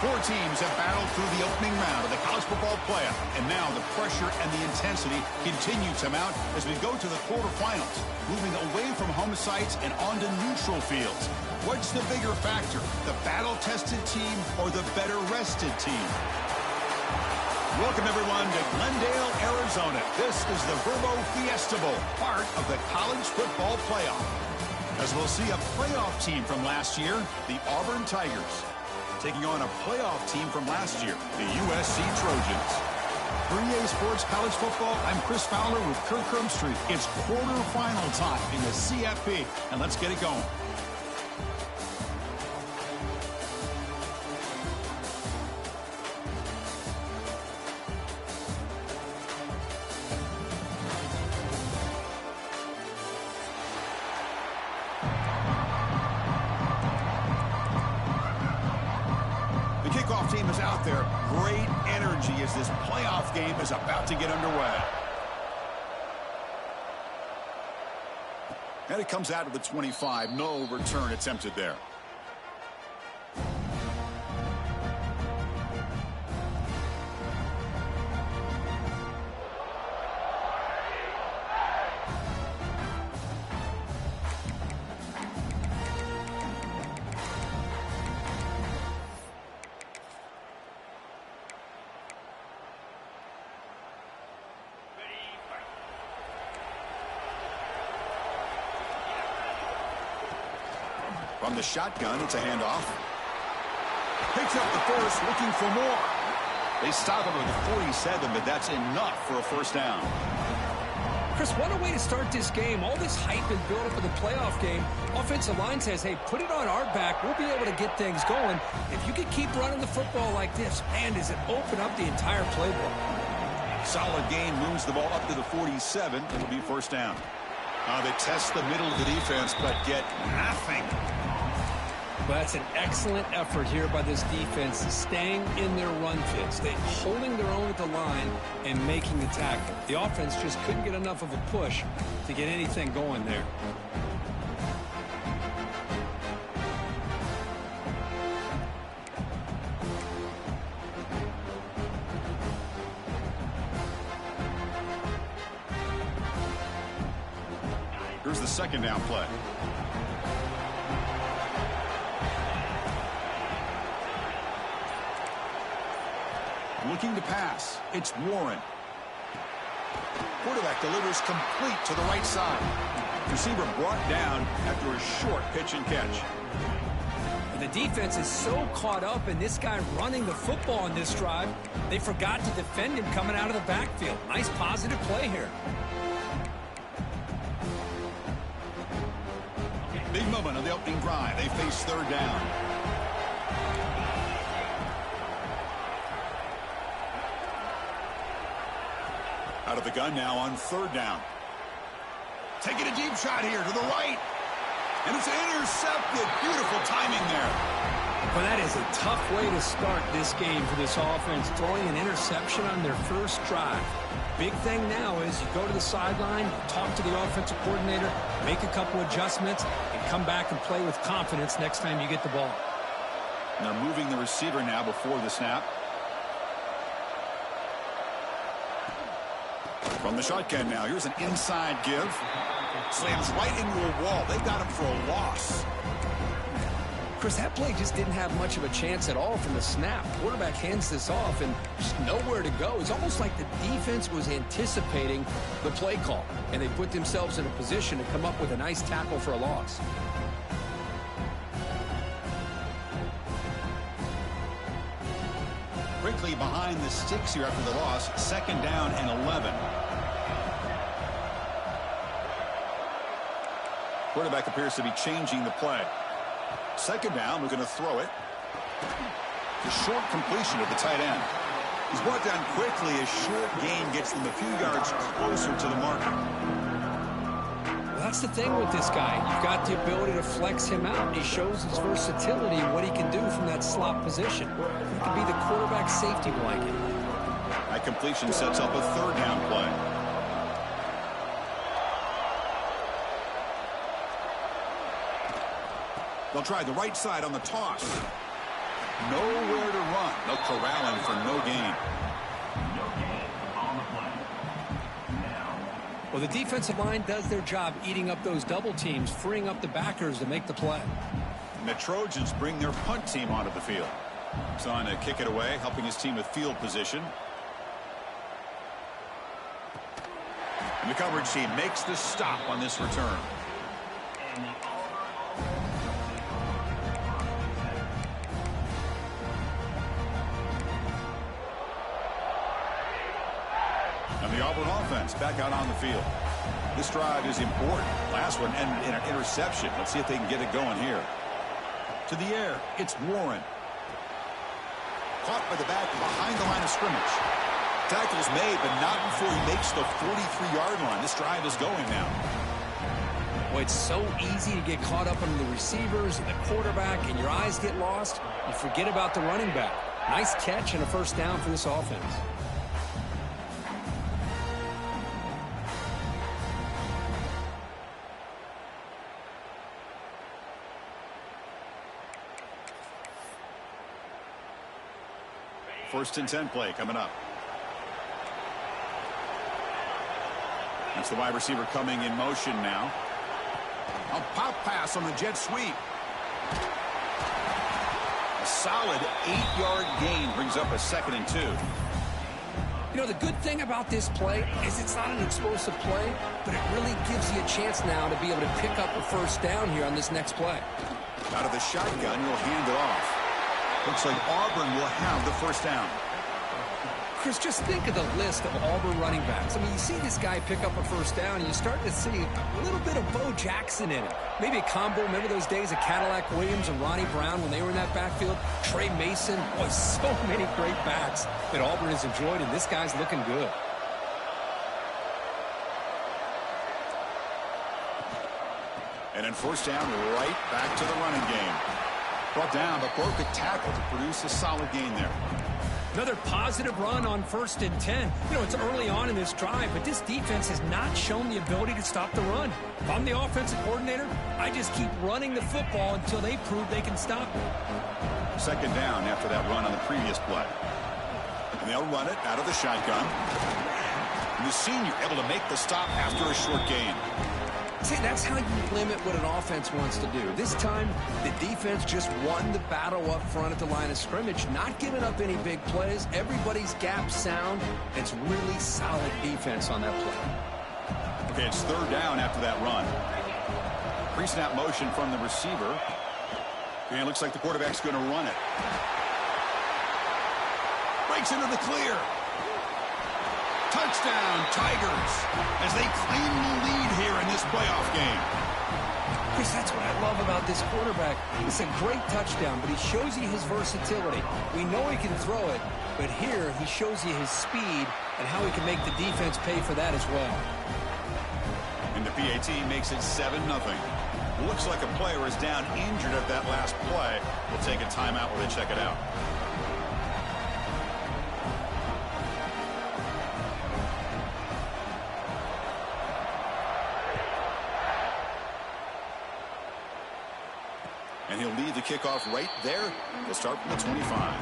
Four teams have battled through the opening round of the college football playoff, and now the pressure and the intensity continue to mount as we go to the quarterfinals, moving away from home sites and onto neutral fields. What's the bigger factor, the battle-tested team or the better-rested team? Welcome, everyone, to Glendale, Arizona. This is the Verbo Fiesta Bowl, part of the college football playoff. As we'll see a playoff team from last year, the Auburn Tigers, taking on a playoff team from last year, the USC Trojans. For EA Sports College Football, I'm Chris Fowler with Kirk Herbstreit. It's quarterfinal time in the CFP, and let's get it going. Team is out there. Great energy as this playoff game is about to get underway. And it comes out of the 25. No return attempted there. From the shotgun, it's a handoff. Picks up the first, looking for more. They stop him with the 47, but that's enough for a first down. Chris, what a way to start this game. All this hype and build-up of the playoff game. Offensive line says, hey, put it on our back. We'll be able to get things going. If you can keep running the football like this, man, does it open up the entire playbook. Solid gain, moves the ball up to the 47. It'll be first down. They test the middle of the defense, but get nothing. Well, that's an excellent effort here by this defense, staying in their run fits, holding their own at the line and making the tackle. The offense just couldn't get enough of a push to get anything going there. Here's the second down play. Looking to pass. It's Warren. Quarterback delivers complete to the right side. Receiver brought down after a short pitch and catch. The defense is so caught up in this guy running the football on this drive, they forgot to defend him coming out of the backfield. Nice positive play here. Big moment on the opening drive. They face third down. Out of the gun now on third down. Taking a deep shot here to the right. And it's intercepted. Beautiful timing there. Well, that is a tough way to start this game for this offense, throwing an interception on their first drive. Big thing now is you go to the sideline, talk to the offensive coordinator, make a couple adjustments, and come back and play with confidence next time you get the ball. And they're moving the receiver now before the snap. From the shotgun now, here's an inside give. Slams right into a wall. They got him for a loss. Chris, that play just didn't have much of a chance at all from the snap. Quarterback hands this off and just nowhere to go. It's almost like the defense was anticipating the play call, and they put themselves in a position to come up with a nice tackle for a loss. Quickly behind the sticks here after the loss. Second down and 11. Quarterback appears to be changing the play. Second down, we're going to throw it. The short completion of the tight end. He's brought down quickly. A short gain gets them a few yards closer to the marker. Well, that's the thing with this guy. You've got the ability to flex him out. He shows his versatility and what he can do from that slot position. He can be the quarterback safety blanket. That completion sets up a third down play. They'll try the right side on the toss. Nowhere to run. They'll corral him for no gain. Well, the defensive line does their job eating up those double teams, freeing up the backers to make the play. And the Trojans bring their punt team onto the field. He's on to kick it away, helping his team with field position. And the coverage team makes the stop on this return. And the Auburn offense back out on the field. This drive is important. Last one ended in an interception. Let's see if they can get it going here. To the air, it's Warren. Caught by the back behind the line of scrimmage. Tackle's made, but not before he makes the 43-yard line. This drive is going now. Well, it's so easy to get caught up on the receivers and the quarterback, and your eyes get lost. You forget about the running back. Nice catch and a first down for this offense. First and 10 play coming up. That's the wide receiver coming in motion now. A pop pass on the jet sweep. A solid 8-yard gain brings up a 2nd and 2. You know, the good thing about this play is it's not an explosive play, but it really gives you a chance now to be able to pick up a first down here on this next play. Out of the shotgun, he'll hand it off. Looks like Auburn will have the first down. Chris, just think of the list of Auburn running backs. I mean, you see this guy pick up a first down, and you start to see a little bit of Bo Jackson in it. Maybe a combo. Remember those days of Cadillac Williams and Ronnie Brown when they were in that backfield? Trey Mason. Boy, so many great backs that Auburn has enjoyed, and this guy's looking good. And then first down, right back to the running game. Brought down, but broke a tackle to produce a solid gain there. Another positive run on 1st and 10. You know, it's early on in this drive, but this defense has not shown the ability to stop the run. If I'm the offensive coordinator, I just keep running the football until they prove they can stop it. 2nd down after that run on the previous play. And they'll run it out of the shotgun. And the senior able to make the stop after a short gain. See, that's how you limit what an offense wants to do. This time, the defense just won the battle up front at the line of scrimmage, not giving up any big plays. Everybody's gap sound. It's really solid defense on that play. Okay, it's 3rd down after that run. Pre-snap motion from the receiver. And it looks like the quarterback's going to run it. Breaks into the clear. Touchdown, Tigers, as they claim the lead here in this playoff game. Chris, that's what I love about this quarterback. It's a great touchdown, but he shows you his versatility. We know he can throw it, but here he shows you his speed and how he can make the defense pay for that as well. And the PAT makes it 7-0. Looks like a player is down injured at that last play. We'll take a timeout while they check it out. And he'll lead the kickoff right there. He'll start from the 25.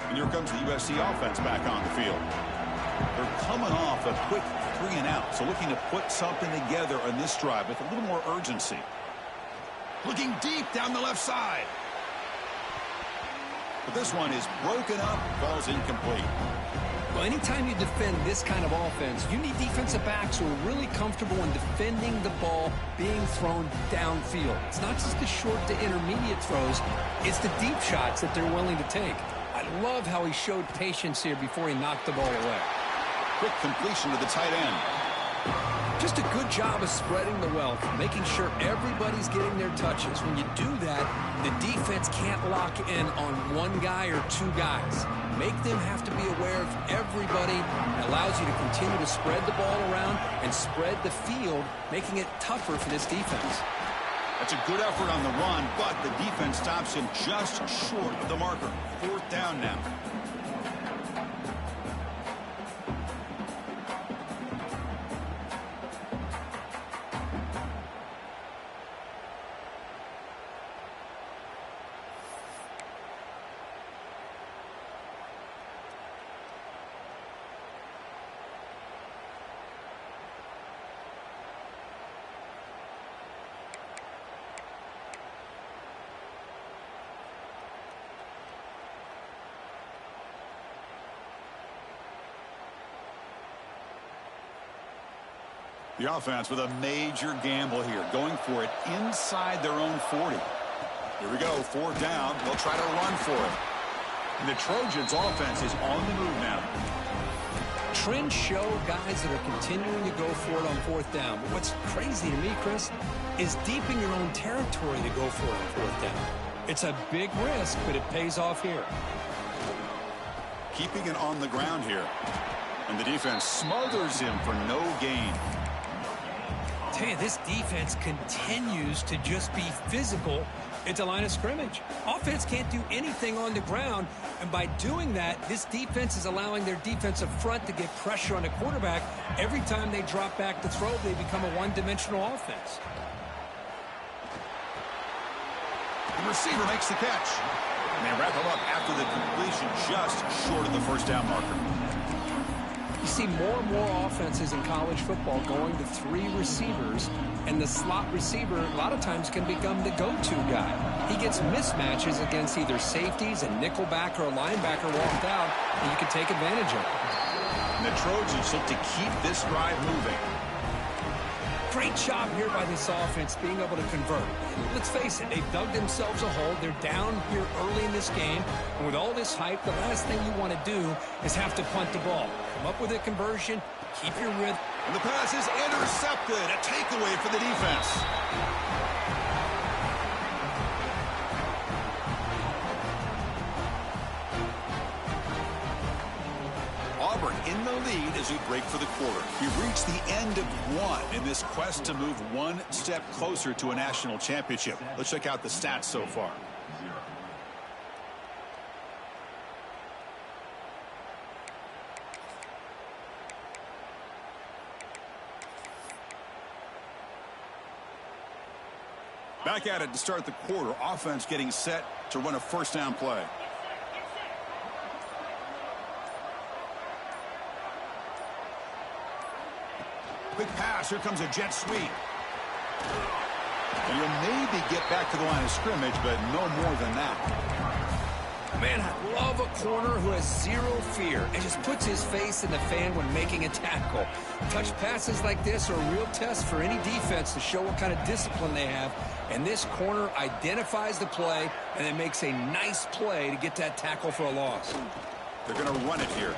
And here comes the USC offense back on the field. They're coming off a quick 3-and-out, so looking to put something together on this drive with a little more urgency. Looking deep down the left side. But this one is broken up, ball's incomplete. Well, anytime you defend this kind of offense, you need defensive backs who are really comfortable in defending the ball being thrown downfield. It's not just the short to intermediate throws, it's the deep shots that they're willing to take. I love how he showed patience here before he knocked the ball away. Quick completion to the tight end. Just a good job of spreading the wealth, making sure everybody's getting their touches. When you do that, the defense can't lock in on one guy or two guys. Make them have to be aware of everybody. It allows you to continue to spread the ball around and spread the field, making it tougher for this defense. That's a good effort on the run, but the defense stops him just short of the marker. 4th down now. The offense with a major gamble here, going for it inside their own 40. Here we go, 4th down. They'll try to run for it. And the Trojans' offense is on the move now. Trends show guys that are continuing to go for it on 4th down. But what's crazy to me, Chris, is deep in your own territory to go for it on 4th down. It's a big risk, but it pays off here. Keeping it on the ground here. And the defense smothers him for no gain. Tell you, this defense continues to just be physical at the line of scrimmage. Offense can't do anything on the ground, and by doing that, this defense is allowing their defensive front to get pressure on the quarterback. Every time they drop back to throw, they become a one-dimensional offense. The receiver makes the catch. And they wrap him up after the completion just short of the 1st down marker. You see more and more offenses in college football going to 3 receivers, and the slot receiver a lot of times can become the go-to guy. He gets mismatches against either safeties, a nickelback, or a linebacker walked out, and you can take advantage of it. And the Trojans look to keep this drive moving. Great job here by this offense being able to convert. Let's face it, they've dug themselves a hole. They're down here early in this game. And with all this hype, the last thing you want to do is have to punt the ball. Come up with a conversion, keep your rhythm. And the pass is intercepted. A takeaway for the defense. Auburn in the lead as we break for the quarter. We've reached the end of one in this quest to move one step closer to a national championship. Let's check out the stats so far. Back at it to start the quarter. Offense getting set to run a 1st down play. Quick pass. Here comes a jet sweep. And you'll maybe get back to the line of scrimmage, but no more than that. Man, I love a corner who has zero fear and just puts his face in the fan when making a tackle. Touch passes like this are a real test for any defense to show what kind of discipline they have. And this corner identifies the play and then makes a nice play to get that tackle for a loss. They're going to run it here.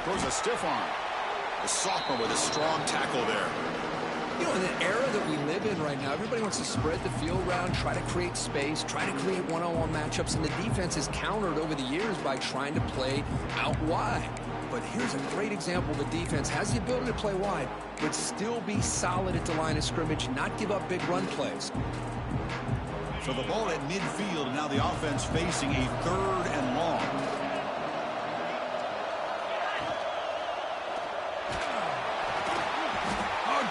Throws a stiff arm. The sophomore with a strong tackle there. You know, in the era that we live in right now, everybody wants to spread the field around, try to create space, try to create one-on-one matchups, and the defense has countered over the years by trying to play out wide. But here's a great example. The defense has the ability to play wide, but still be solid at the line of scrimmage, not give up big run plays. So the ball at midfield, and now the offense facing a 3rd and long.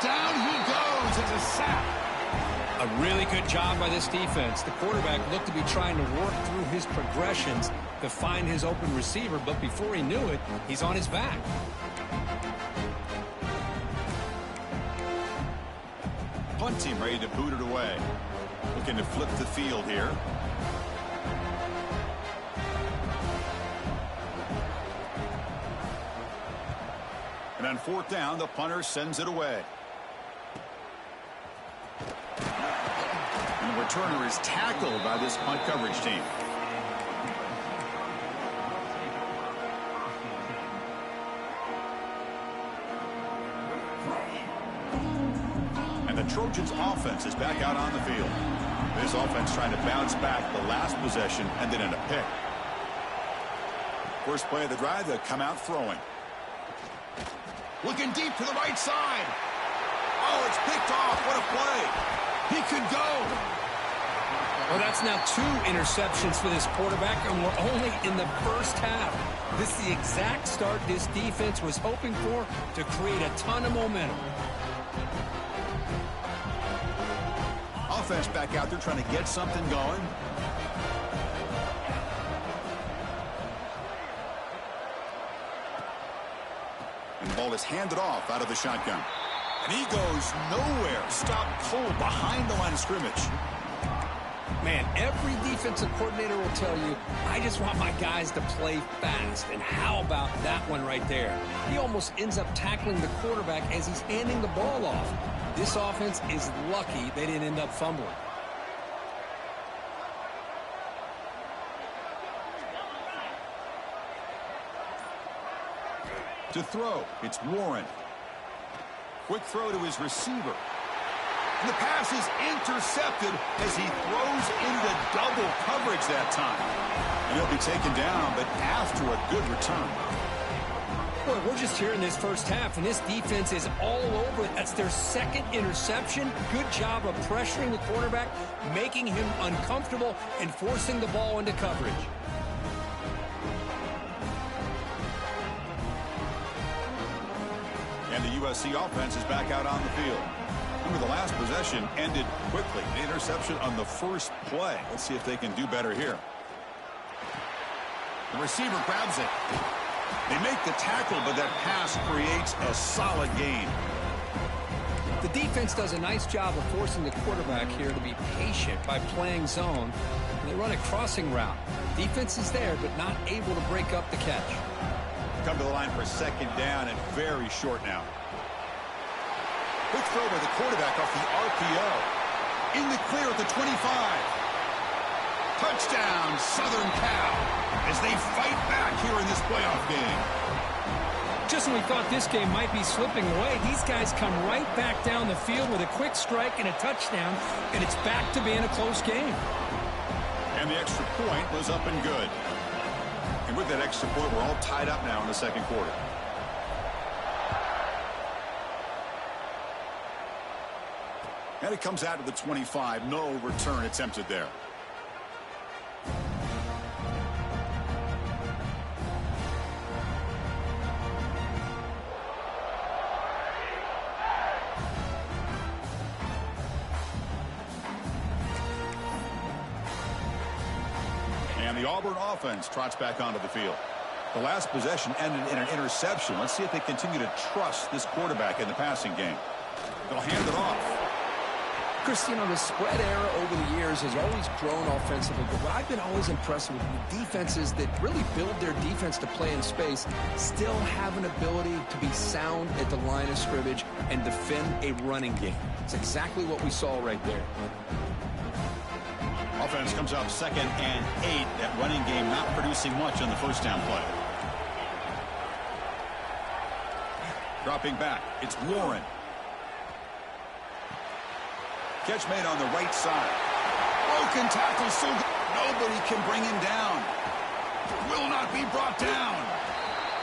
Down he goes. It's a sack. A really good job by this defense. The quarterback looked to be trying to work through his progressions to find his open receiver, but before he knew it, he's on his back. Punt team ready to boot it away. Looking to flip the field here. And on 4th down, the punter sends it away. And the returner is tackled by this punt coverage team. And the Trojans' offense is back out on the field. This offense trying to bounce back the last possession and then in a pick. First play of the drive, they'll come out throwing. Looking deep to the right side. Oh, it's picked off. What a play. He could go. Well, that's now 2 interceptions for this quarterback, and we're only in the first half. This is the exact start this defense was hoping for to create a ton of momentum. Offense back out there trying to get something going. And the ball is handed off out of the shotgun. And he goes nowhere. Stopped cold behind the line of scrimmage. Man, every defensive coordinator will tell you, I just want my guys to play fast. And how about that one right there? He almost ends up tackling the quarterback as he's handing the ball off. This offense is lucky they didn't end up fumbling. To throw, it's Warren. Quick throw to his receiver. And the pass is intercepted as he throws into double coverage that time. And he'll be taken down, but after a good return. Boy, we're just here in this first half, and this defense is all over it. That's their 2nd interception. Good job of pressuring the quarterback, making him uncomfortable, and forcing the ball into coverage. And the USC offense is back out on the field. Remember, the last possession ended quickly. The interception on the first play. Let's see if they can do better here. The receiver grabs it. They make the tackle, but that pass creates a solid gain. The defense does a nice job of forcing the quarterback here to be patient by playing zone. They run a crossing route. Defense is there, but not able to break up the catch. Come to the line for 2nd down and very short now. Quick throw by the quarterback off the RPO. In the clear at the 25. Touchdown, Southern Cal, as they fight back here in this playoff game. Just when we thought this game might be slipping away, these guys come right back down the field with a quick strike and a touchdown, and it's back to being a close game. And the extra point was up and good. And with that extra point, we're all tied up now in the 2nd quarter. And it comes out to the 25. No return attempted there. And the Auburn offense trots back onto the field. The last possession ended in an interception. Let's see if they continue to trust this quarterback in the passing game. They'll hand it off. Chris, you know, the spread era over the years has always grown offensively, but what I've been always impressed with defenses that really build their defense to play in space still have an ability to be sound at the line of scrimmage and defend a running game. It's exactly what we saw right there. Offense comes up 2nd and 8. That running game not producing much on the first down play. Dropping back, it's Warren. Catch made on the right side. Broken tackle, so nobody can bring him down. Will not be brought down.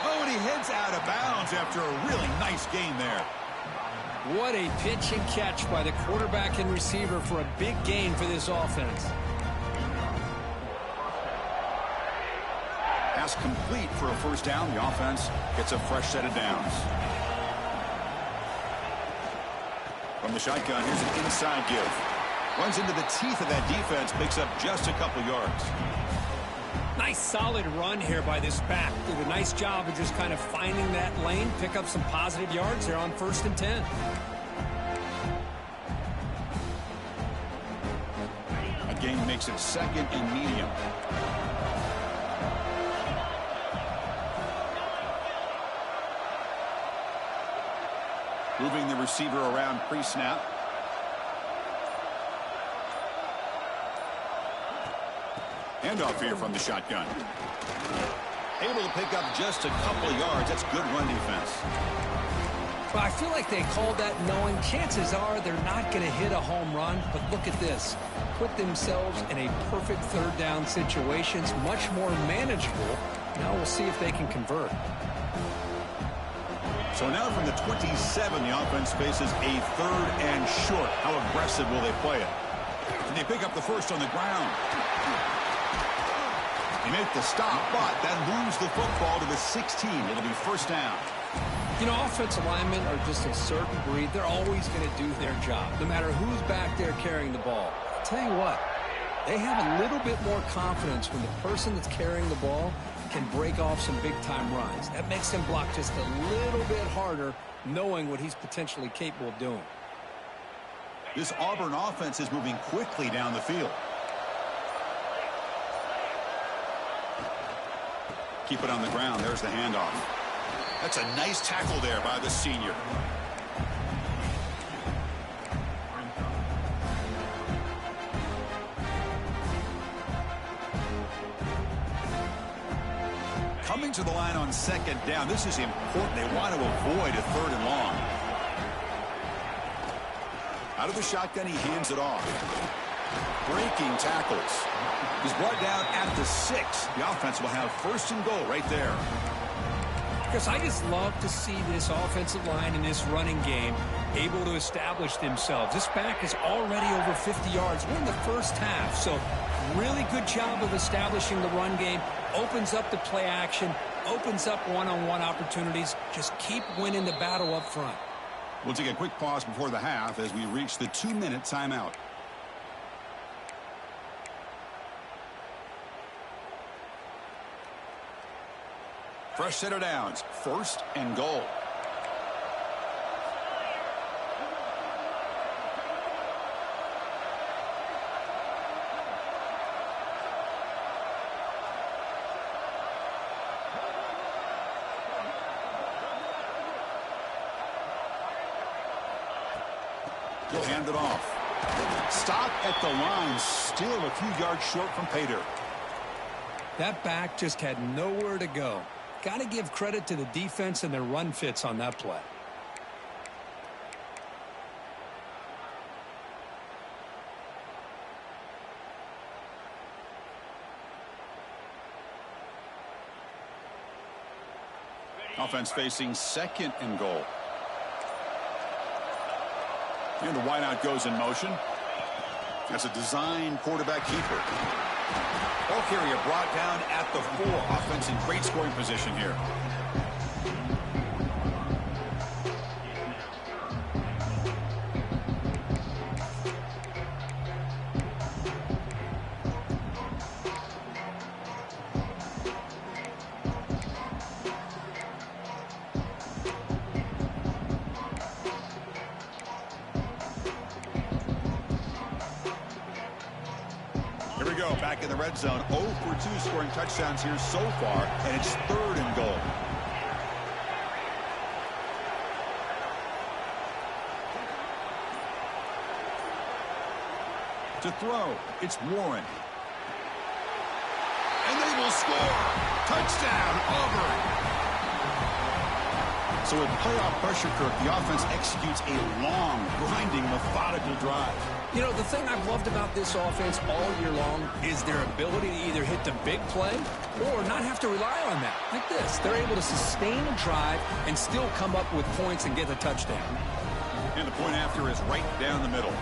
Oh, and he heads out of bounds after a really nice gain there. What a pitch and catch by the quarterback and receiver for a big gain for this offense. Pass complete for a first down. The offense gets a fresh set of downs. From the shotgun, here's an inside give. Runs into the teeth of that defense, picks up just a couple yards. Nice solid run here by this back. Did a nice job of just kind of finding that lane, pick up some positive yards there on 1st and 10. A gain makes it 2nd and medium. Moving the receiver around pre-snap. Handoff here from the shotgun. Able to pick up just a couple of yards. That's good run defense. Well, I feel like they called that knowing chances are they're not going to hit a home run. But look at this. Put themselves in a perfect 3rd down situations, much more manageable. Now we'll see if they can convert. So now from the 27, the offense faces a 3rd and short. How aggressive will they play it? And they pick up the first on the ground. They make the stop, but that moves the football to the 16. It'll be first down. You know, offensive linemen are just a certain breed. They're always going to do their job, no matter who's back there carrying the ball. I'll tell you what, they have a little bit more confidence when the person that's carrying the ball can break off some big-time runs. That makes him block just a little bit harder, knowing what he's potentially capable of doing. This Auburn offense is moving quickly down the field. Keep it on the ground. There's the handoff. That's a nice tackle there by the senior. Coming to the line on 2nd down. This is important. They want to avoid a 3rd and long. Out of the shotgun, he hands it off. Breaking tackles. He's brought down at the 6. The offense will have 1st and goal right there. Because I just love to see this offensive line in this running game able to establish themselves. This back is already over 50 yards. We're in the first half, so really good job of establishing the run game. Opens up the play action, opens up one-on-one opportunities. Just keep winning the battle up front. We'll take a quick pause before the half as we reach the 2-minute timeout. Fresh set of downs. 1st and goal. He'll hand it off. Stop at the line. Still a few yards short from pay dirt. That back just had nowhere to go. Got to give credit to the defense and their run fits on that play. Offense facing 2nd and goal. And the wideout goes in motion. That's a design quarterback keeper. Ball carrier brought down at the 4. Offense in great scoring position here. Back in the red zone. 0 for 2 scoring touchdowns here so far, and it's 3rd and goal. To throw, it's Warren. And they will score. Touchdown, Auburn. So with playoff pressure, Kirk, the offense executes a long, grinding, methodical drive. You know, the thing I've loved about this offense all year long is their ability to either hit the big play or not have to rely on that. Like this, they're able to sustain a drive and still come up with points and get a touchdown. And the point after is right down the middle.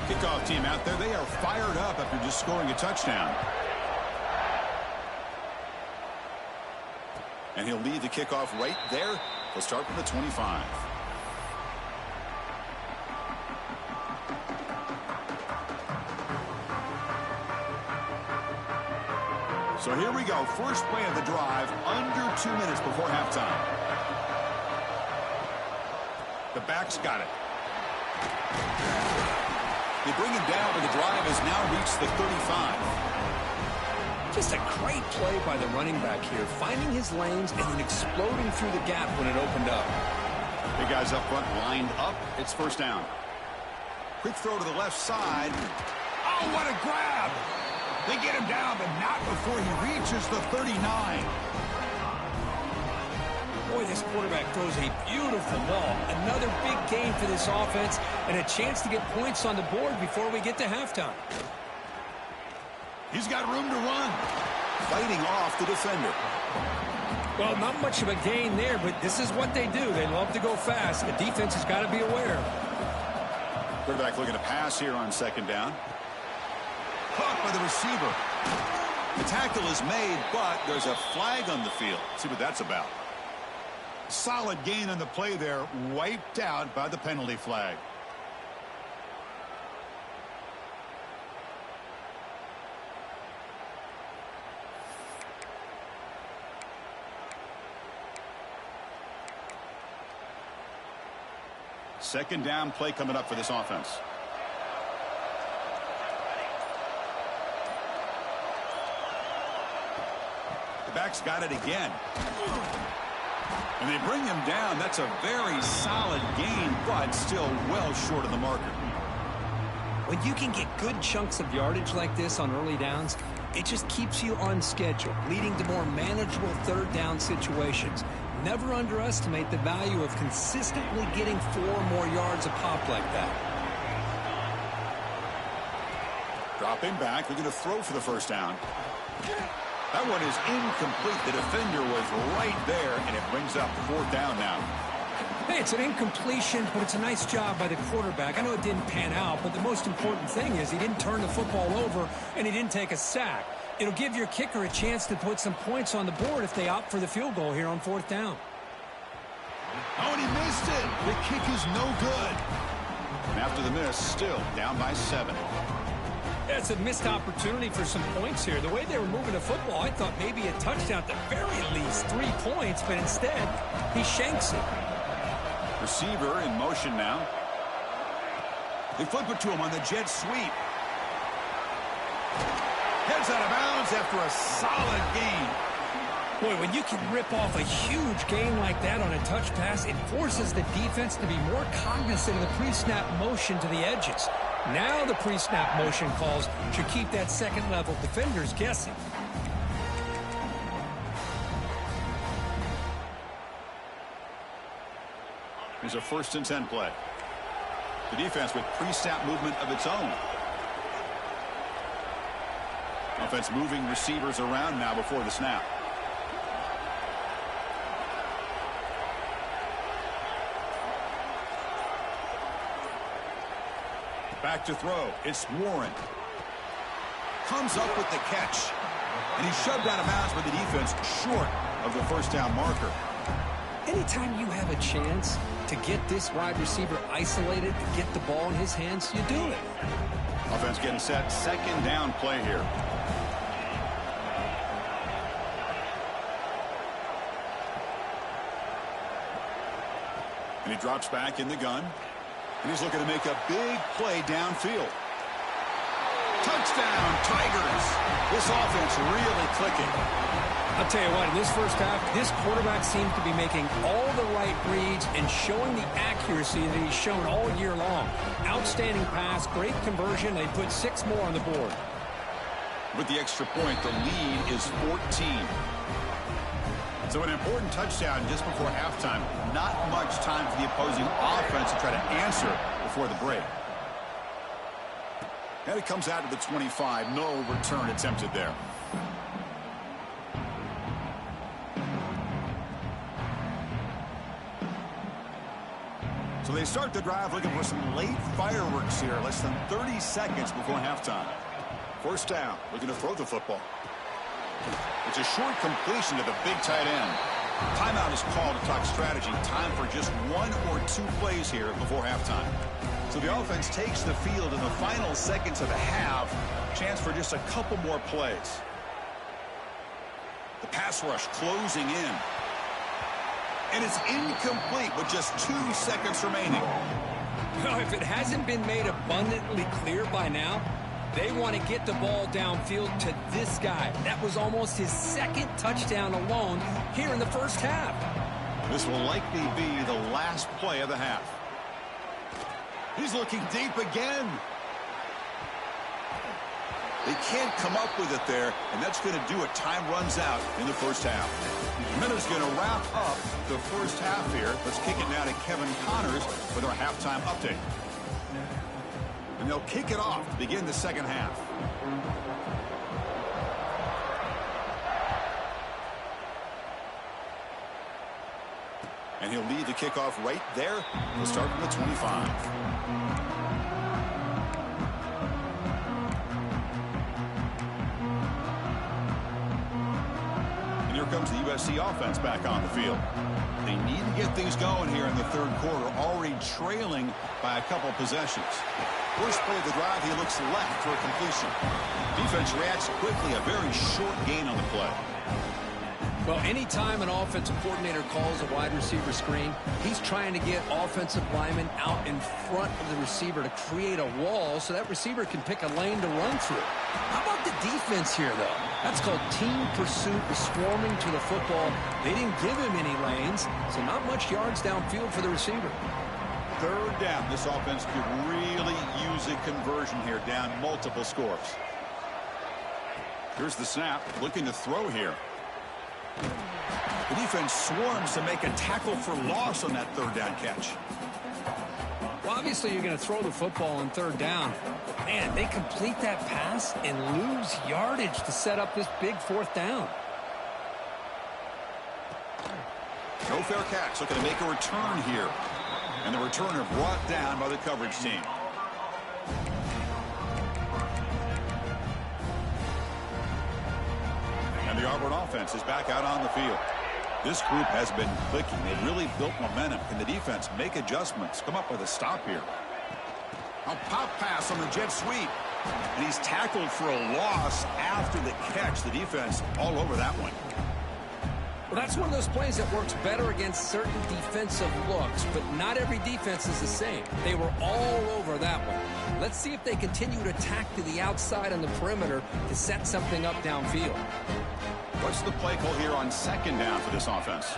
Kickoff team out there, they are fired up after just scoring a touchdown. And he'll lead the kickoff right there. He'll start from the 25. So here we go. First play of the drive, under 2 minutes before halftime. The back's got it. They bring him down, but the drive has now reached the 35. Just a great play by the running back here, finding his lanes and then exploding through the gap when it opened up. Big guys up front lined up. It's first down. Quick throw to the left side. Oh, what a grab! They get him down, but not before he reaches the 39. Boy, this quarterback throws a beautiful ball. Another big gain for this offense and a chance to get points on the board before we get to halftime. He's got room to run. Fighting off the defender. Well, not much of a gain there, but this is what they do. They love to go fast. The defense has got to be aware. Quarterback looking to pass here on second down. Caught by the receiver. The tackle is made, but there's a flag on the field. See what that's about. Solid gain on the play there, wiped out by the penalty flag. Second down play coming up for this offense. The back's got it again. And they bring him down. That's a very solid gain, but still well short of the marker. When you can get good chunks of yardage like this on early downs, it just keeps you on schedule, leading to more manageable third down situations. Never underestimate the value of consistently getting 4 or more yards a pop like that. Dropping back, we're going to throw for the first down. That one is incomplete. The defender was right there, and it brings up 4th down now. Hey, it's an incompletion, but it's a nice job by the quarterback. I know it didn't pan out, but the most important thing is he didn't turn the football over, and he didn't take a sack. It'll give your kicker a chance to put some points on the board if they opt for the field goal here on 4th down. Oh, and he missed it. The kick is no good. And after the miss, still down by 7. It's a missed opportunity for some points here. The way they were moving the football, I thought maybe a touchdown at the very least, 3 points, but instead, he shanks it. Receiver in motion now. They flip it to him on the jet sweep. Heads out of bounds after a solid gain. Boy, when you can rip off a huge gain like that on a touch pass, it forces the defense to be more cognizant of the pre-snap motion to the edges. Now the pre-snap motion calls should keep that second-level defenders guessing. Here's a 1st and 10 play. The defense with pre-snap movement of its own. Offense moving receivers around now before the snap. Back to throw. It's Warren. Comes up with the catch. And he's shoved out of bounds by the defense short of the 1st down marker. Anytime you have a chance to get this wide receiver isolated, to get the ball in his hands, you do it. Offense getting set. 2nd down play here. And he drops back in the gun. And he's looking to make a big play downfield. Touchdown, Tigers. This offense really clicking. I'll tell you what, in this first half, this quarterback seems to be making all the right reads and showing the accuracy that he's shown all year long. Outstanding pass, great conversion. They put 6 more on the board. With the extra point, the lead is 14. So an important touchdown just before halftime. Not much time for the opposing offense to try to answer before the break. And it comes out to the 25. No return attempted there. So they start the drive looking for some late fireworks here. Less than 30 seconds before halftime. 1st down. Looking to throw the football. It's a short completion to the big tight end. Timeout is called to talk strategy. Time for just 1 or 2 plays here before halftime. So the offense takes the field in the final seconds of the half. Chance for just a couple more plays. The pass rush closing in. And it's incomplete with just 2 seconds remaining. Well, if it hasn't been made abundantly clear by now, they want to get the ball downfield to this guy. That was almost his 2nd touchdown alone here in the first half. This will likely be the last play of the half. He's looking deep again. They can't come up with it there, and that's going to do it. Time runs out in the first half. Minutes going to wrap up the first half here. Let's kick it now to Kevin Connors with our halftime update. And they'll kick it off to begin the second half. And he'll lead the kickoff right there. He'll start from the 25. And here comes the USC offense back on the field. They need to get things going here in the third quarter, already trailing by a couple possessions. First play of the drive, he looks left for a completion. Defense reacts quickly, a very short gain on the play. Well, anytime an offensive coordinator calls a wide receiver screen, he's trying to get offensive linemen out in front of the receiver to create a wall so that receiver can pick a lane to run through. How about the defense here, though? That's called team pursuit, swarming to the football. They didn't give him any lanes, so not much yards downfield for the receiver. Third down. This offense could really use a conversion here, down multiple scores. Here's the snap, looking to throw here. The defense swarms to make a tackle for loss on that third down catch. Well, obviously you're going to throw the football on third down. Man, they complete that pass and lose yardage to set up this big fourth down. No fair catch, looking to make a return here. And the returner brought down by the coverage team. And the Auburn offense is back out on the field. This group has been clicking. They've really built momentum. Can the defense make adjustments? Come up with a stop here. A pop pass on the jet sweep. And he's tackled for a loss after the catch. The defense all over that one. Well, that's one of those plays that works better against certain defensive looks, but not every defense is the same. They were all over that one. Let's see if they continue to attack to the outside on the perimeter to set something up downfield. What's the play call here on second down for this offense?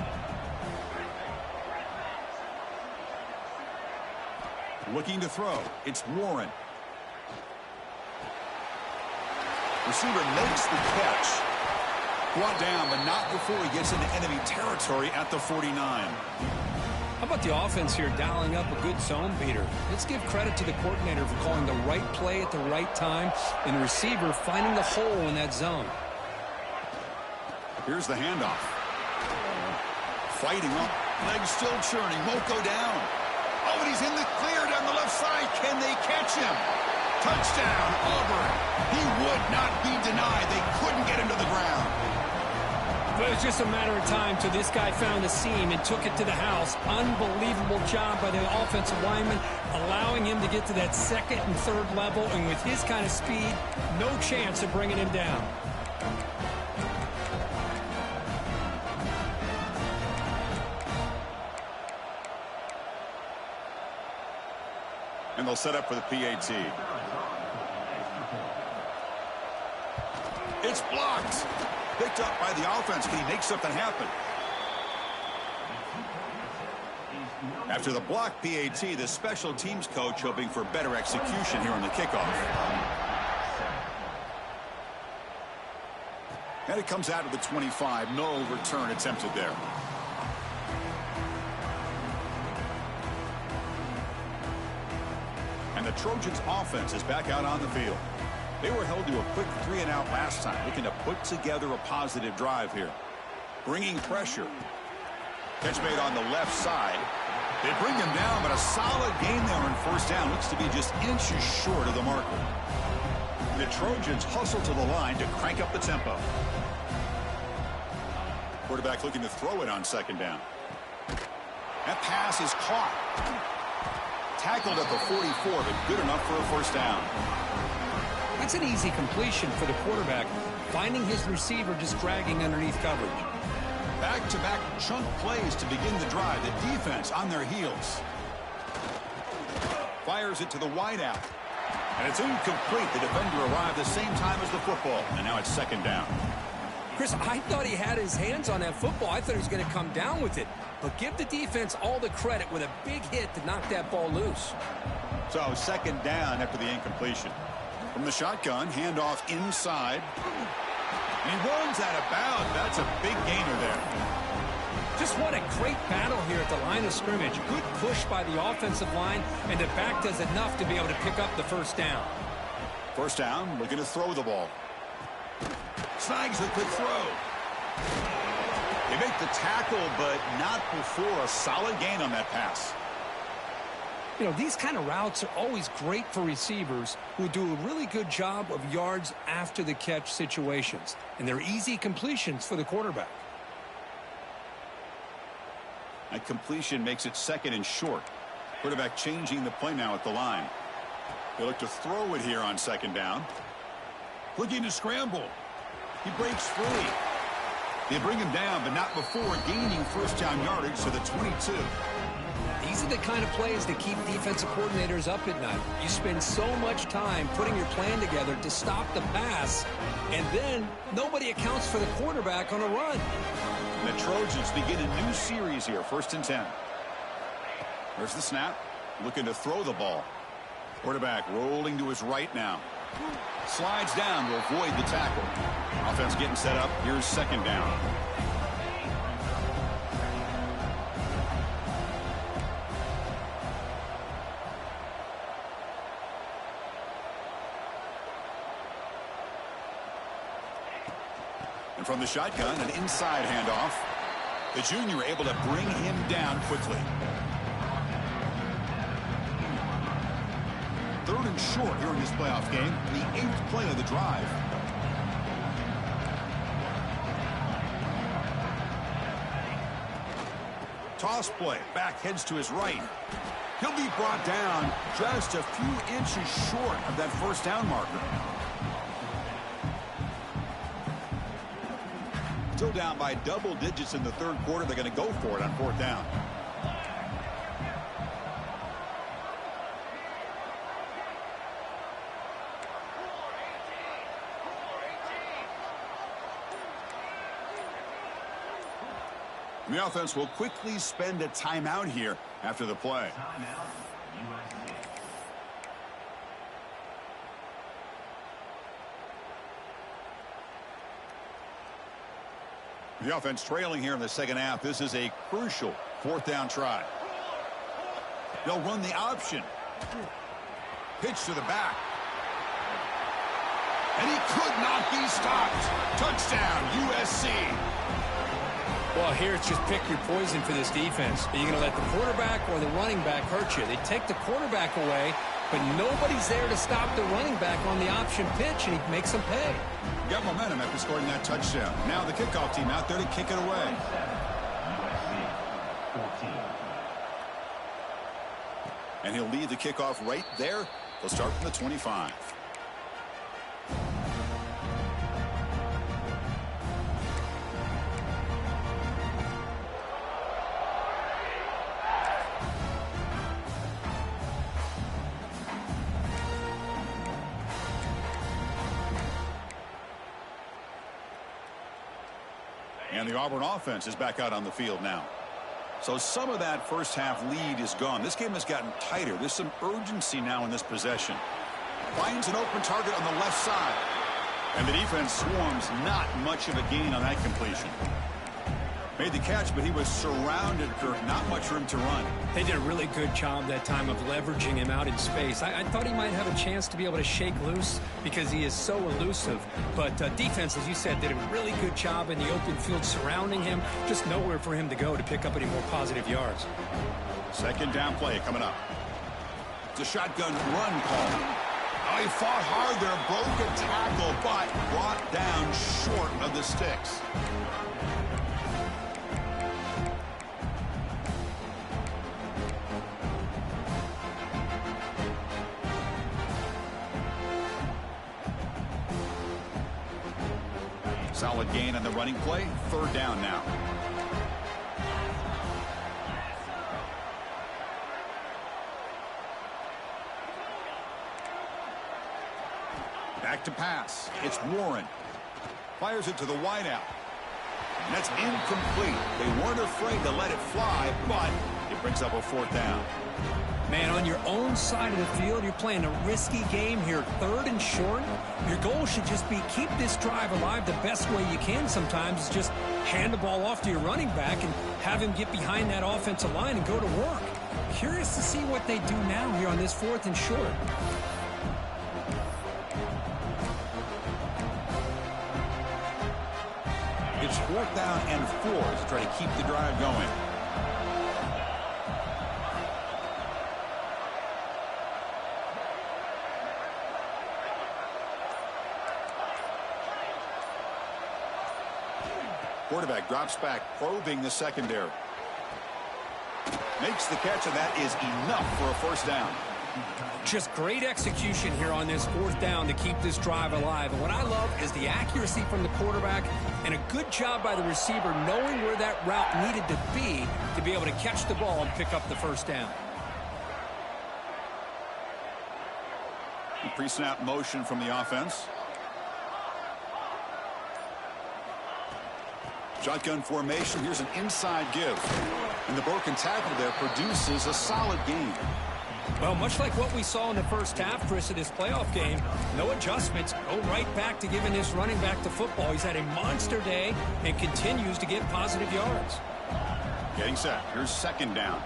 Looking to throw. It's Warren. Receiver makes the catch. Brought down, but not before he gets into enemy territory at the 49. How about the offense here dialing up a good zone beater? Let's give credit to the coordinator for calling the right play at the right time and the receiver finding the hole in that zone. Here's the handoff. Fighting up. Legs still churning. Won't go down. Oh, and he's in the clear down the left side. Can they catch him? Touchdown, Auburn. He would not be denied. They couldn't get him to the ground. But it was just a matter of time till this guy found the seam and took it to the house. Unbelievable job by the offensive lineman, allowing him to get to that second and third level. And with his kind of speed, no chance of bringing him down. And they'll set up for the PAT. It's blocked. Picked up by the offense. Can he make something happen? After the block PAT, the special teams coach hoping for better execution here on the kickoff. And it comes out of the 25. No return attempted there. And the Trojans offense is back out on the field. They were held to a quick 3-and-out last time, looking to put together a positive drive here. Bringing pressure. Catch made on the left side. They bring him down, but a solid gain there on first down. Looks to be just inches short of the marker. The Trojans hustle to the line to crank up the tempo. Quarterback looking to throw it on second down. That pass is caught. Tackled at the 44, but good enough for a first down. That's an easy completion for the quarterback, finding his receiver just dragging underneath coverage. Back-to-back chunk plays to begin the drive. The defense on their heels. Fires it to the wideout. And it's incomplete. The defender arrived the same time as the football. And now it's second down. Chris, I thought he had his hands on that football. I thought he was going to come down with it. But give the defense all the credit with a big hit to knock that ball loose. So second down after the incompletion. From the shotgun, handoff inside. And he runs out of bounds. That's a big gainer there. Just what a great battle here at the line of scrimmage. Good push by the offensive line, and the back does enough to be able to pick up the first down. First down, looking to throw the ball. Snags the quick throw. They make the tackle, but not before a solid gain on that pass. You know, these kind of routes are always great for receivers who do a really good job of yards after the catch situations. And they're easy completions for the quarterback. That completion makes it 2nd and short. Quarterback changing the play now at the line. They look to throw it here on 2nd down. Looking to scramble. He breaks free. They bring him down, but not before gaining first down yardage to the 22. These are the kind of plays that keep defensive coordinators up at night. You spend so much time putting your plan together to stop the pass, and then nobody accounts for the quarterback on a run. And the Trojans begin a new series here, 1st and 10. There's the snap, looking to throw the ball. Quarterback rolling to his right now. Slides down to avoid the tackle. Offense getting set up. Here's 2nd down. And from the shotgun, an inside handoff. The junior able to bring him down quickly. 3rd and short here in this playoff game. The 8th play of the drive. Toss play. Back heads to his right. He'll be brought down just a few inches short of that first down marker. Still down by double digits in the 3rd quarter. They're going to go for it on 4th down. The offense will quickly spend a timeout here after the play. The offense trailing here in the 2nd half. This is a crucial 4th down try. They'll run the option. Pitch to the back. And he could not be stopped. Touchdown, USC. Well, here it's just pick your poison for this defense. Are you going to let the quarterback or the running back hurt you? They take the quarterback away, but nobody's there to stop the running back on the option pitch, and he makes them pay. Got momentum after scoring that touchdown. Now the kickoff team out there to kick it away. And he'll lead the kickoff right there. They'll start from the 25. And the Auburn offense is back out on the field now. So some of that first half lead is gone. This game has gotten tighter. There's some urgency now in this possession. Finds an open target on the left side. And the defense swarms. Not much of a gain on that completion. Made the catch, but he was surrounded, Kirk. Not much room to run. They did a really good job that time of leveraging him out in space. I thought he might have a chance to be able to shake loose because he is so elusive. But defense, as you said, did a really good job in the open field surrounding him. Just nowhere for him to go to pick up any more positive yards. 2nd down play coming up. It's a shotgun run call. Oh, he fought hard there, broke a tackle, but brought down short of the sticks. Solid gain on the running play. 3rd down now. Back to pass. It's Warren. Fires it to the wideout. And that's incomplete. They weren't afraid to let it fly, but it brings up a 4th down. Man, on your own side of the field, you're playing a risky game here. 3rd and short. Your goal should just be keep this drive alive the best way you can sometimes. Is just hand the ball off to your running back and have him get behind that offensive line and go to work. Curious to see what they do now here on this 4th and short. It's 4th down and 4 to try to keep the drive going. Quarterback drops back, probing the secondary. Makes the catch, and that is enough for a first down. Just great execution here on this 4th down to keep this drive alive. And what I love is the accuracy from the quarterback and a good job by the receiver knowing where that route needed to be able to catch the ball and pick up the first down. Pre-snap motion from the offense. Shotgun formation. Here's an inside give. And the broken tackle there produces a solid gain. Well, much like what we saw in the first half, Chris, of this playoff game, no adjustments. Go right back to giving this running back the football. He's had a monster day and continues to get positive yards. Getting set. Here's 2nd down.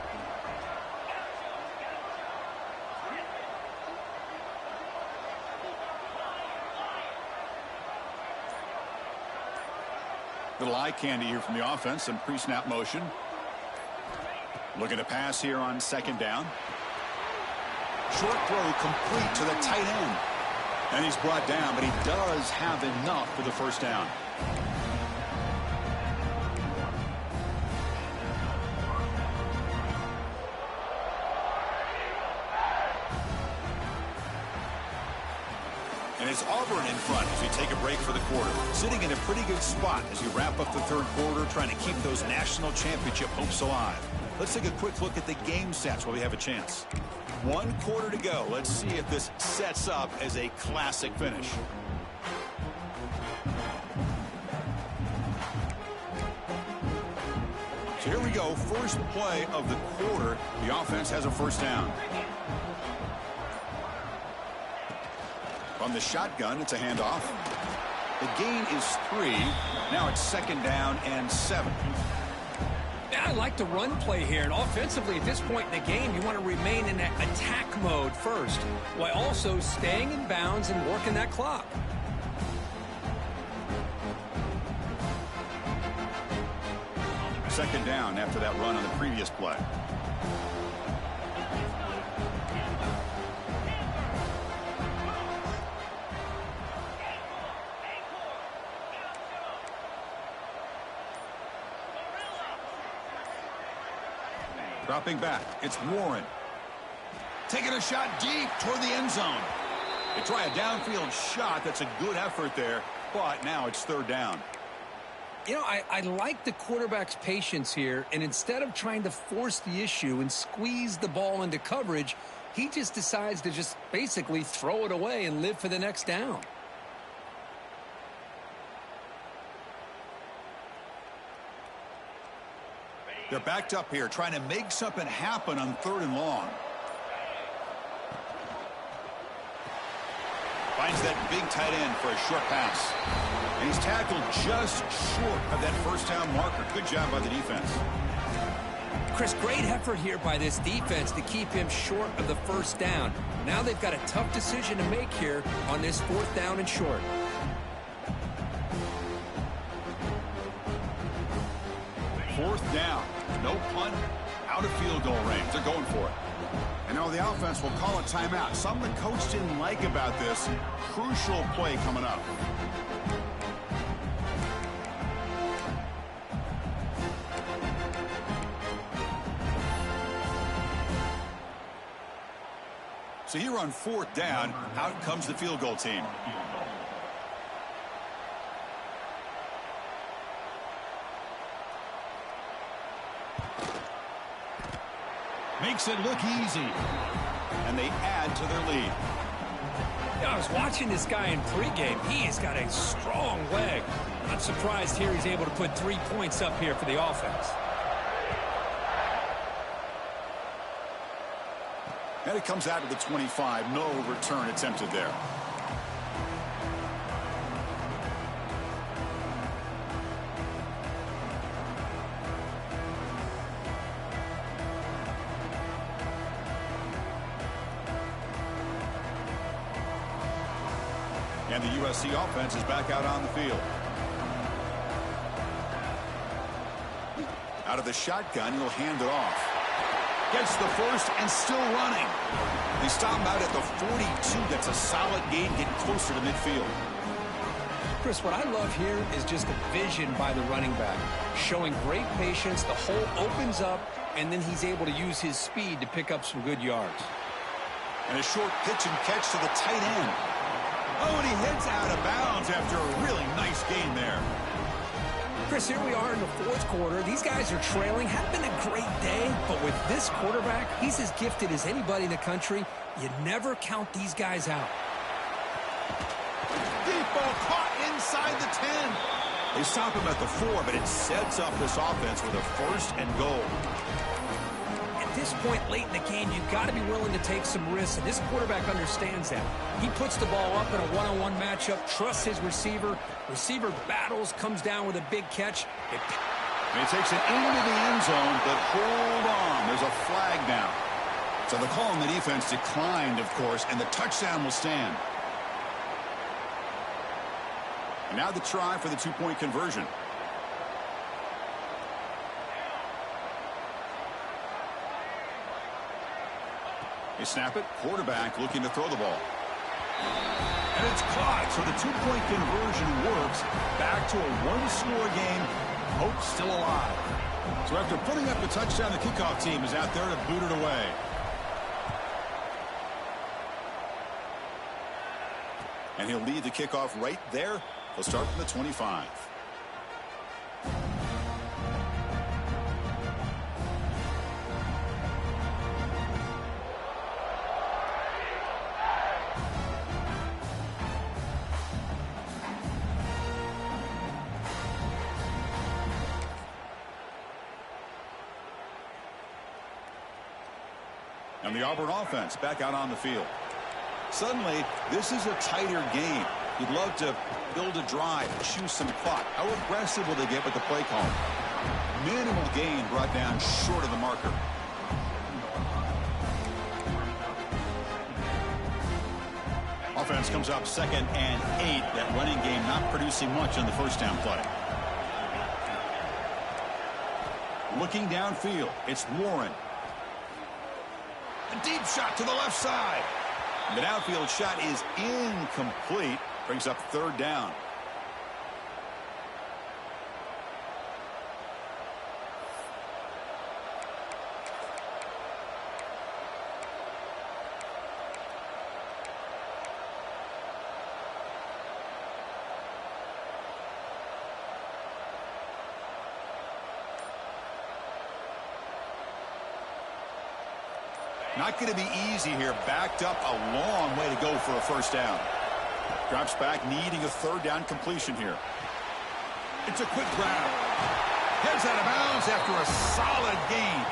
Little eye candy here from the offense and pre-snap motion. Looking to pass here on 2nd down. Short throw complete to the tight end. And he's brought down, but he does have enough for the first down. And it's Auburn in front as we take a break for the quarter. Sitting in a pretty good spot as we wrap up the 3rd quarter, trying to keep those national championship hopes alive. Let's take a quick look at the game stats while we have a chance. 1 quarter to go. Let's see if this sets up as a classic finish. So here we go. First play of the quarter. The offense has a first down. From the shotgun, it's a handoff. The gain is 3. Now it's 2nd down and 7. I like the run play here, and offensively at this point in the game, you want to remain in that attack mode first, while also staying in bounds and working that clock. Second down after that run on the previous play. Dropping back, it's Warren. Taking a shot deep toward the end zone. They try a downfield shot. That's a good effort there, but now it's 3rd down. You know, I like the quarterback's patience here, and instead of trying to force the issue and squeeze the ball into coverage, he just decides to just basically throw it away and live for the next down. They're backed up here, trying to make something happen on 3rd and long. Finds that big tight end for a short pass. And he's tackled just short of that first down marker. Good job by the defense. Chris, great effort here by this defense to keep him short of the first down. Now they've got a tough decision to make here on this 4th down and short. Fourth down. No punt. Out of field goal range. They're going for it. And now the offense will call a timeout. Something the coach didn't like about this. Crucial play coming up. So here on 4th down, out comes the field goal team. Makes it look easy. And they add to their lead. Yeah, I was watching this guy in pregame. He has got a strong leg. Not surprised here he's able to put 3 points up here for the offense. And it comes out to the 25. No return attempted there. And the USC offense is back out on the field. Out of the shotgun, he'll hand it off. Gets the first and still running. They stop him out at the 42. That's a solid gain, getting closer to midfield. Chris, what I love here is just the vision by the running back. Showing great patience, the hole opens up, and then he's able to use his speed to pick up some good yards. And a short pitch and catch to the tight end. Oh, and he heads out of bounds after a really nice gain there. Chris, here we are in the fourth quarter. These guys are trailing. Had been a great day, but with this quarterback, he's as gifted as anybody in the country. You never count these guys out. Deep ball caught inside the 10. They stop him at the 4, but it sets up this offense with a first and goal. At this point late in the game, you've got to be willing to take some risks, and this quarterback understands that. He puts the ball up in a one-on-one matchup, trusts his receiver. Receiver battles, comes down with a big catch. And he takes it into the end zone, but hold on. There's a flag now. So the call on the defense declined, of course, and the touchdown will stand. And now the try for the two-point conversion. They snap it. Quarterback looking to throw the ball. And it's caught. So the two-point conversion works. Back to a one-score game. Hope still alive. So after putting up a touchdown, the kickoff team is out there to boot it away. And he'll lead the kickoff right there. He'll start from the 25. And the Auburn offense back out on the field. Suddenly, this is a tighter game. You'd love to build a drive, choose some clock. How aggressive will they get with the play call? Minimal gain brought down short of the marker. Offense comes up 2nd and 8. That running game not producing much on the first down play. Looking downfield, it's Warren. A deep shot to the left side. The downfield shot is incomplete. Brings up 3rd down. Not going to be easy here. Backed up a long way to go for a first down. Drops back, needing a 3rd down completion here. It's a quick grab. Heads out of bounds after a solid gain.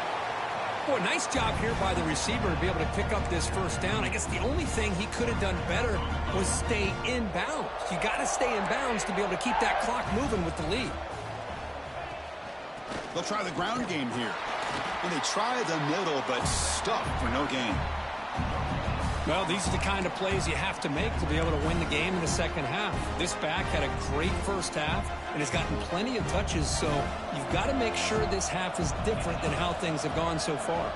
Boy, nice job here by the receiver to be able to pick up this first down. I guess the only thing he could have done better was stay in bounds. You got to stay in bounds to be able to keep that clock moving with the lead. They'll try the ground game here. And they try the middle, but stuck for no gain. Well, these are the kind of plays you have to make to be able to win the game in the second half. This back had a great first half and has gotten plenty of touches, so you've got to make sure this half is different than how things have gone so far.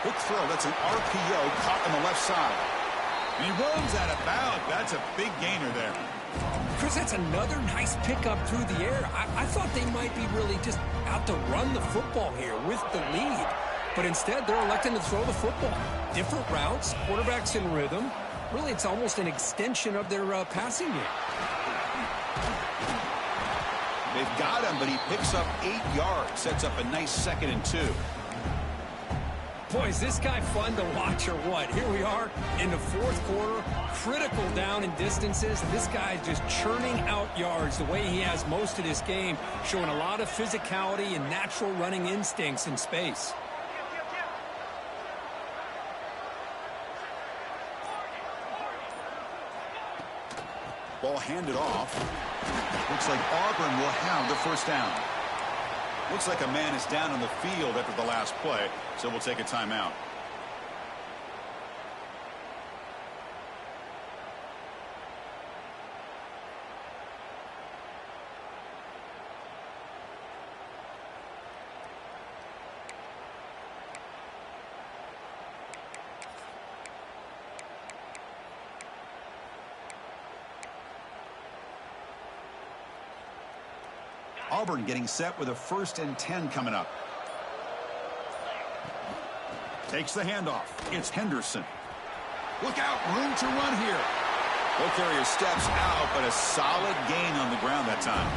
Quick throw. That's an RPO caught on the left side. And he runs out of bounds. That's a big gainer there. Chris, that's another nice pickup through the air. I thought they might be really just out to run the football here with the lead. But instead, they're electing to throw the football. Different routes, quarterbacks in rhythm. Really, it's almost an extension of their passing game. They've got him, but he picks up 8 yards. Sets up a nice 2nd and 2. Boy, is this guy fun to watch or what? Here we are in the fourth quarter. Critical down in distances. And this guy is just churning out yards the way he has most of this game. Showing a lot of physicality and natural running instincts in space. Ball handed off. Looks like Auburn will have the first down. Looks like a man is down on the field after the last play, so we'll take a timeout. Auburn getting set with a 1st and 10 coming up. Takes the handoff. It's Henderson. Look out, room to run here. Ball carrier steps out, but a solid gain on the ground that time.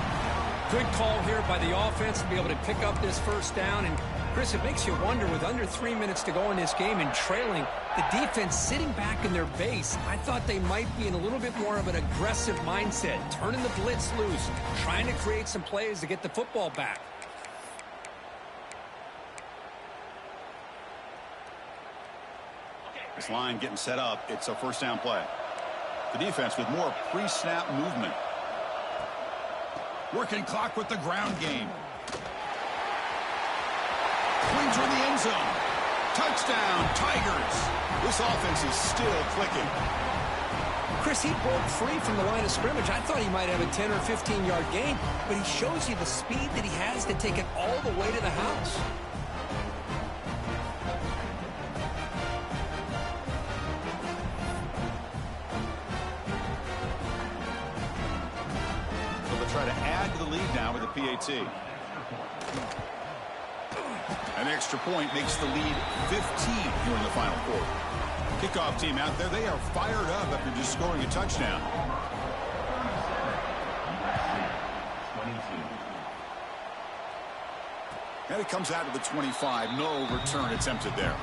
Good call here by the offense to be able to pick up this 1st down. And, Chris, it makes you wonder, with under 3 minutes to go in this game and trailing, the defense sitting back in their base, I thought they might be in a little bit more of an aggressive mindset, turning the blitz loose, trying to create some plays to get the football back. This line getting set up. It's a 1st down play. The defense with more pre-snap movement. Working clock with the ground game. Swings toward the end zone. Touchdown, Tigers. This offense is still clicking. Chris, he broke free from the line of scrimmage. I thought he might have a 10 or 15-yard gain, but he shows you the speed that he has to take it all the way to the house. Try to add to the lead now with a PAT. An extra point makes the lead 15 here in the final quarter. Kickoff team out there, they are fired up after just scoring a touchdown. And it comes out to the 25. No return attempted there.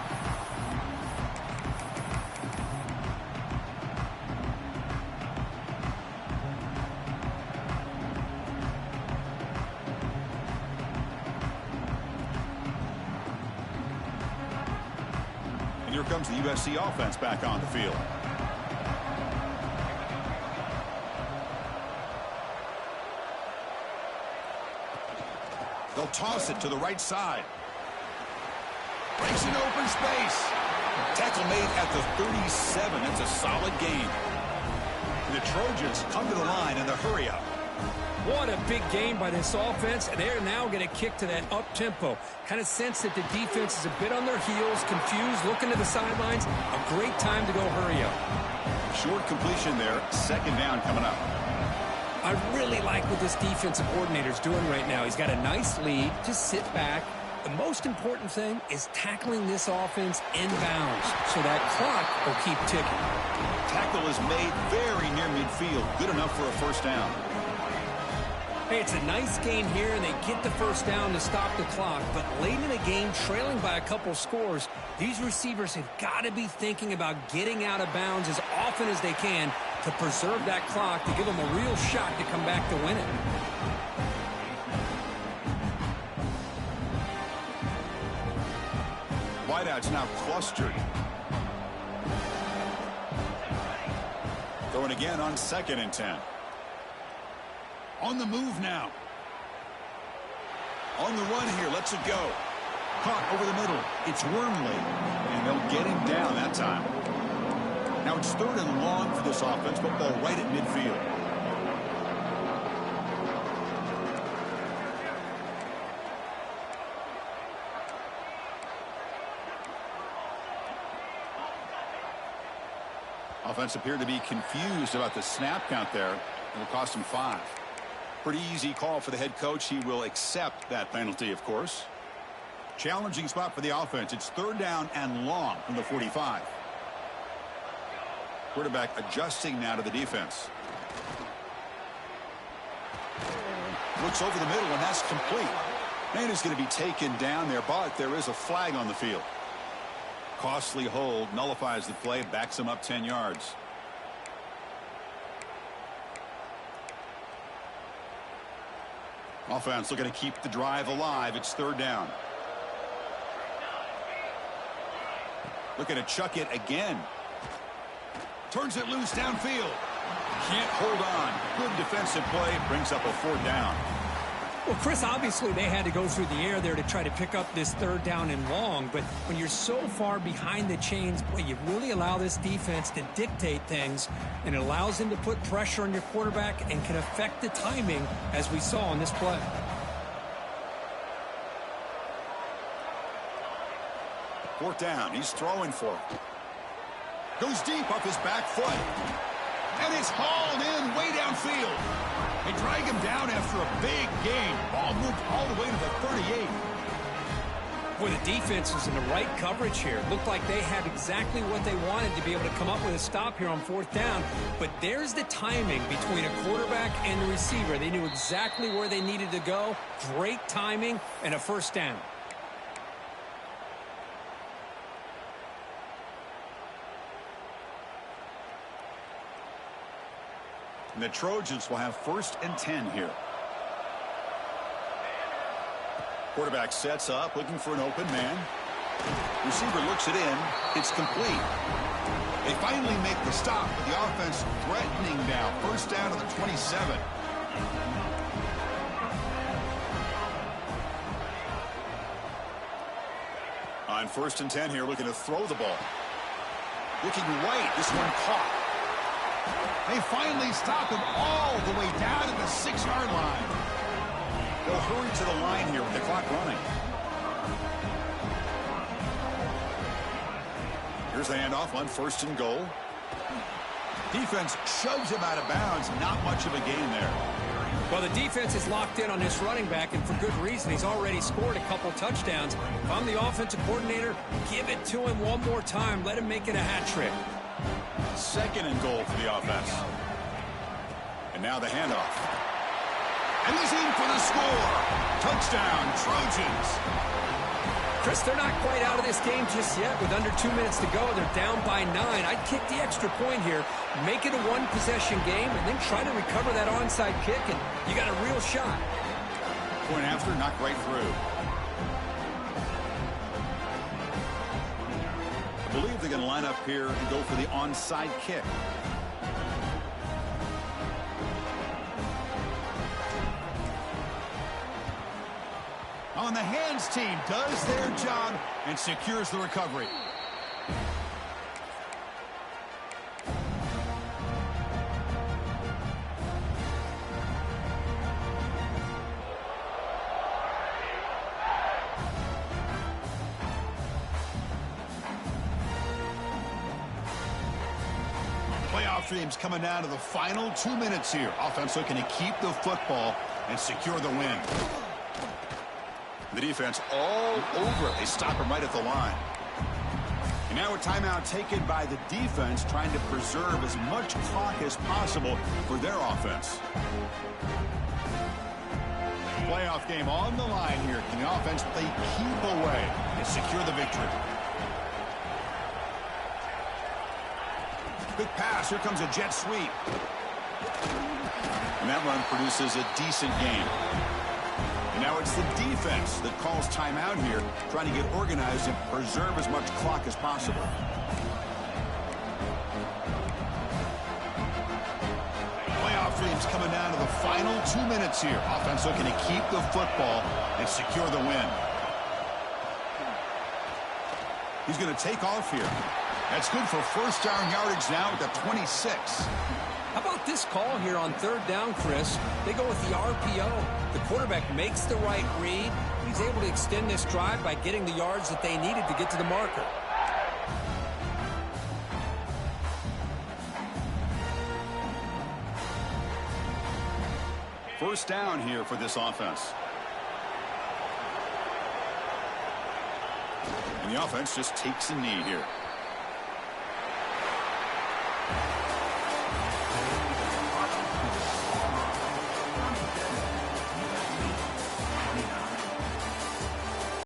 Here comes the USC offense back on the field. They'll toss it to the right side. Breaks an open space. Tackle made at the 37. That's a solid gain. The Trojans come to the line in the hurry up. What a big game by this offense, and they're now going to kick to that up-tempo. Kind of sense that the defense is a bit on their heels, confused, looking to the sidelines. A great time to go hurry up. Short completion there, 2nd down coming up. I really like what this defensive coordinator is doing right now. He's got a nice lead. Just sit back. The most important thing is tackling this offense inbounds so that clock will keep ticking. Tackle is made very near midfield. Good enough for a 1st down. Hey, it's a nice gain here, and they get the 1st down to stop the clock. But late in the game, trailing by a couple scores, these receivers have got to be thinking about getting out of bounds as often as they can to preserve that clock, to give them a real shot to come back to win it. Wideouts now clustered. Going again on 2nd and 10. On the move now. On the run here. Lets it go. Caught over the middle. It's Wormley. And they'll get him down that time. Now it's 3rd and long for this offense. Football right at midfield. Offense appeared to be confused about the snap count there. It'll cost him 5. Pretty easy call for the head coach. He will accept that penalty, of course. Challenging spot for the offense. It's 3rd down and long from the 45. Quarterback adjusting now to the defense. Looks over the middle, and that's complete. Man is going to be taken down there, but there is a flag on the field. Costly hold, nullifies the play, backs him up 10 yards. Offense looking to keep the drive alive. It's 3rd down. Looking to chuck it again. Turns it loose downfield. Can't hold on. Good defensive play. Brings up a 4th down. Well, Chris, obviously they had to go through the air there to try to pick up this 3rd down and long. But when you're so far behind the chains, boy, you really allow this defense to dictate things. And it allows them to put pressure on your quarterback and can affect the timing, as we saw on this play. Fourth down. He's throwing for it. Goes deep off his back foot. And it's hauled in way downfield. They drag him down after a big gain. Ball moved all the way to the 38. Boy, the defense is in the right coverage here. Looked like they had exactly what they wanted to be able to come up with a stop here on 4th down. But there's the timing between a quarterback and the receiver. They knew exactly where they needed to go. Great timing and a 1st down. And the Trojans will have 1st and 10 here. Quarterback sets up, looking for an open man. Receiver looks it in. It's complete. They finally make the stop, but the offense threatening now. 1st down to the 27. On 1st and 10 here, looking to throw the ball. Looking right, this one caught. They finally stop him all the way down to the 6-yard line. They'll hurry to the line here with the clock running. Here's the handoff on 1st and goal. Defense shoves him out of bounds. Not much of a gain there. Well, the defense is locked in on this running back, and for good reason. He's already scored a couple touchdowns. If I'm the offensive coordinator, give it to him one more time. Let him make it a hat trick. 2nd and goal for the offense. And now the handoff. And he's in for the score. Touchdown, Trojans. Chris, they're not quite out of this game just yet. With under 2 minutes to go, they're down by 9. I'd kick the extra point here, make it a one-possession game, and then try to recover that onside kick, and you got a real shot. Point after, knocked right through. I believe they're going to line up here and go for the onside kick. On the hands team does their job and secures the recovery. Playoff dreams coming down to the final 2 minutes here. Offense looking to keep the football and secure the win. The defense all over it. They stop him right at the line. And now a timeout taken by the defense, trying to preserve as much clock as possible for their offense. Playoff game on the line here. Can the offense play keep away and secure the victory? Quick pass. Here comes a jet sweep. And that run produces a decent game. And now it's the defense that calls timeout here, trying to get organized and preserve as much clock as possible. Playoff dreams coming down to the final 2 minutes here. Offense looking to keep the football and secure the win. He's going to take off here. That's good for 1st down yardage now at the 26. How about this call here on 3rd down, Chris? They go with the RPO. The quarterback makes the right read. He's able to extend this drive by getting the yards that they needed to get to the marker. First down here for this offense. And the offense just takes a knee here.